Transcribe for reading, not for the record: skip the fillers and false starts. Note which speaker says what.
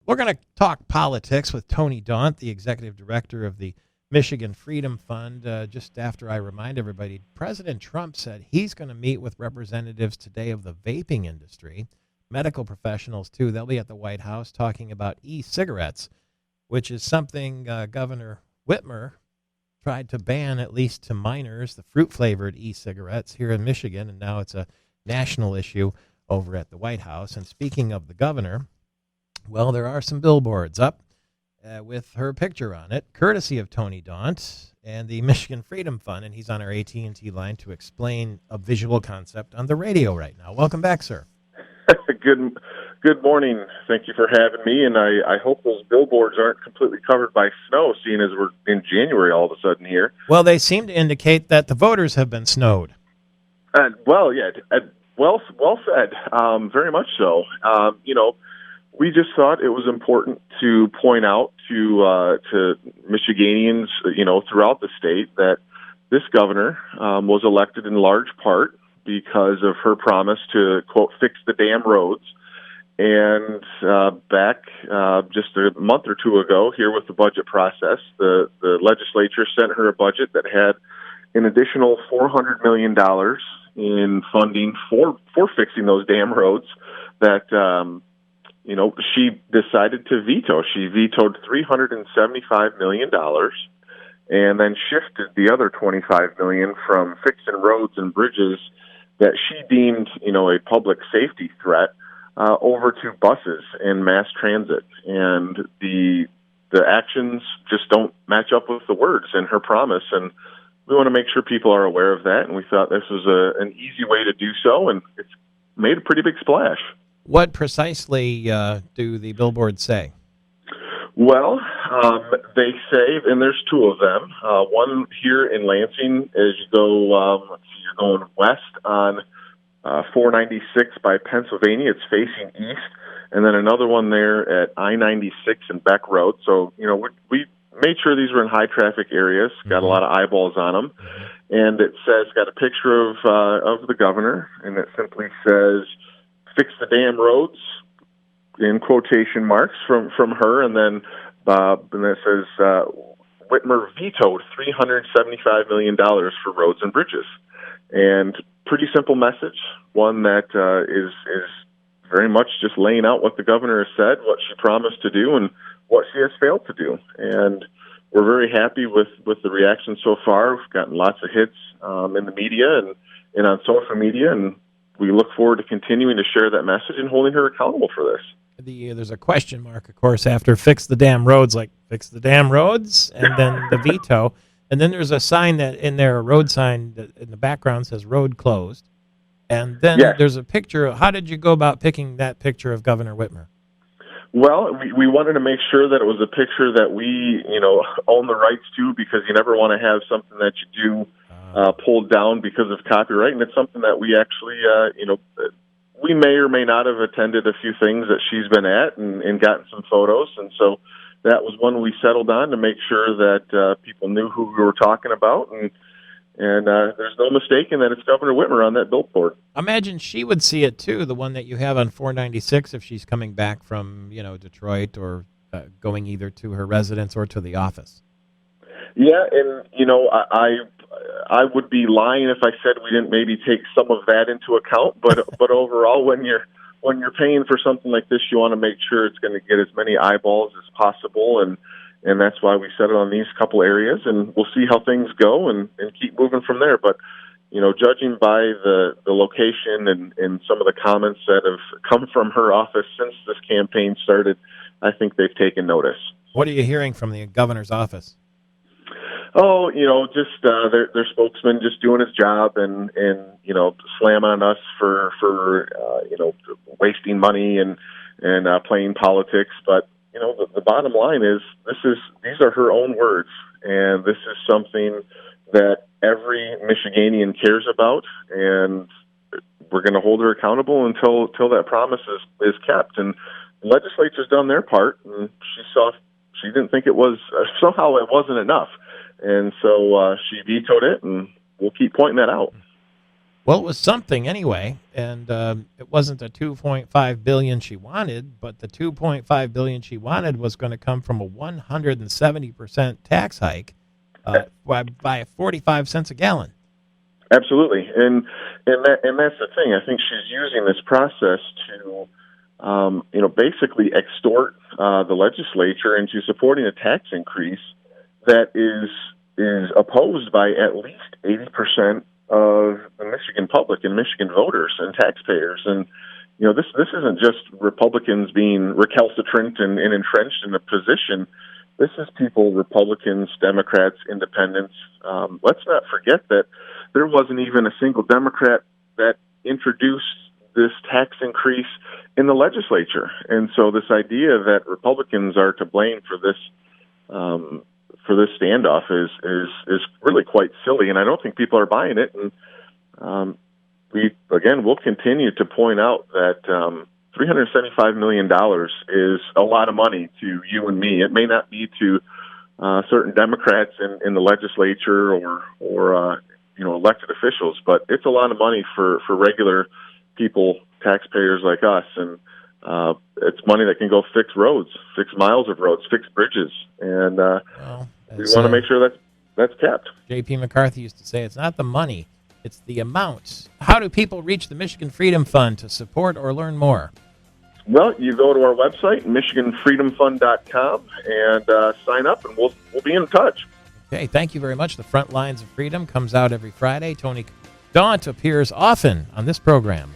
Speaker 1: We're going to talk politics with Tony Daunt, the executive director of the Michigan Freedom Fund. Just after I remind everybody, President Trump said he's going to meet with representatives today of the vaping industry, medical professionals too. They'll be at the White House talking about e-cigarettes, which is something Governor Whitmer tried to ban, at least to minors, the fruit-flavored e-cigarettes here in Michigan, and now it's a national issue over at the White House. And speaking of the governor, well, there are some billboards up with her picture on it, courtesy of Tony Daunt and the Michigan Freedom Fund, and he's on our AT&T line to explain a visual concept on the radio right now. Welcome back, sir.
Speaker 2: Good morning. Thank you for having me, and I hope those billboards aren't completely covered by snow, seeing as we're in January all of a sudden here.
Speaker 1: Well, they seem to indicate that the voters have been snowed.
Speaker 2: Well said. Very much so. We just thought it was important to point out to Michiganians, throughout the state, that this governor was elected in large part because of her promise to, quote, fix the damn roads. And back just a month or two ago, here with the budget process, the legislature sent her a budget that had an additional $400 million in funding for fixing those damn roads that she decided to veto. She vetoed $375 million and then shifted the other $25 million from fixing roads and bridges that she deemed, a public safety threat over to buses and mass transit. And the actions just don't match up with the words in her promise. And we want to make sure people are aware of that. And we thought this was an easy way to do so. And it's made a pretty big splash.
Speaker 1: What precisely do the billboards say?
Speaker 2: Well, they say, and there's two of them. One here in Lansing, as you go, you're going west on 496 by Pennsylvania. It's facing east. And then another one there at I-96 and Beck Road. So, we made sure these were in high-traffic areas, got a lot of eyeballs on them. And it says, got a picture of the governor, and it simply says, fix the damn roads, in quotation marks from her, and then it says Whitmer vetoed $375 million for roads and bridges. And pretty simple message, one that is very much just laying out what the governor has said, what she promised to do, and what she has failed to do. And we're very happy with the reaction so far. We've gotten lots of hits in the media and on social media, and we look forward to continuing to share that message and holding her accountable for this.
Speaker 1: There's a question mark, of course, after fix the damn roads, like fix the damn roads, and then the veto. And then there's a sign that in there, a road sign that in the background says road closed. And then there's a picture. How did you go about picking that picture of Governor Whitmer?
Speaker 2: Well, we wanted to make sure that it was a picture that we, own the rights to, because you never want to have something that you do pulled down because of copyright. And it's something that we actually, we may or may not have attended a few things that she's been at and gotten some photos. And so that was one we settled on to make sure that people knew who we were talking about. And there's no mistaking that it's Governor Whitmer on that billboard.
Speaker 1: Imagine she would see it, too, the one that you have on 496 if she's coming back from, Detroit or going either to her residence or to the office.
Speaker 2: Yeah, and, I would be lying if I said we didn't maybe take some of that into account. But overall, when you're paying for something like this, you want to make sure it's going to get as many eyeballs as possible, and that's why we settled on these couple areas, and we'll see how things go and keep moving from there. But, judging by the location and some of the comments that have come from her office since this campaign started, I think they've taken notice.
Speaker 1: What are you hearing from the governor's office?
Speaker 2: Oh, just their spokesman just doing his job and slamming on us for wasting money and playing politics. But the bottom line is these are her own words, and this is something that every Michiganian cares about, and we're going to hold her accountable until that promise is kept. And the legislature's done their part, and she didn't think it was somehow it wasn't enough. And so she vetoed it, and we'll keep pointing that out.
Speaker 1: Well, it was something anyway, and it wasn't the $2.5 billion she wanted, but the $2.5 billion she wanted was going to come from a 170% tax hike by 45 cents a gallon.
Speaker 2: Absolutely, and that's the thing. I think she's using this process to, basically extort the legislature into supporting a tax increase that is opposed by at least 80% of the Michigan public and Michigan voters and taxpayers. And this isn't just Republicans being recalcitrant and entrenched in a position. This is people, Republicans, Democrats, Independents. Let's not forget that there wasn't even a single Democrat that introduced this tax increase in the legislature. And so this idea that Republicans are to blame for this standoff is really quite silly, and I don't think people are buying it. And we'll continue to point out that $375 million is a lot of money to you and me. It may not be to certain Democrats in the legislature or elected officials, but it's a lot of money for regular people, taxpayers like us, and it's money that can go fix roads, fix miles of roads, fix bridges, and we want to make sure that's kept.
Speaker 1: J.P. McCarthy used to say, it's not the money, it's the amounts. How do people reach the Michigan Freedom Fund to support or learn more?
Speaker 2: Well, you go to our website, MichiganFreedomFund.com, and sign up, and we'll be in touch.
Speaker 1: Okay, thank you very much. The Front Lines of Freedom comes out every Friday. Tony Daunt appears often on this program.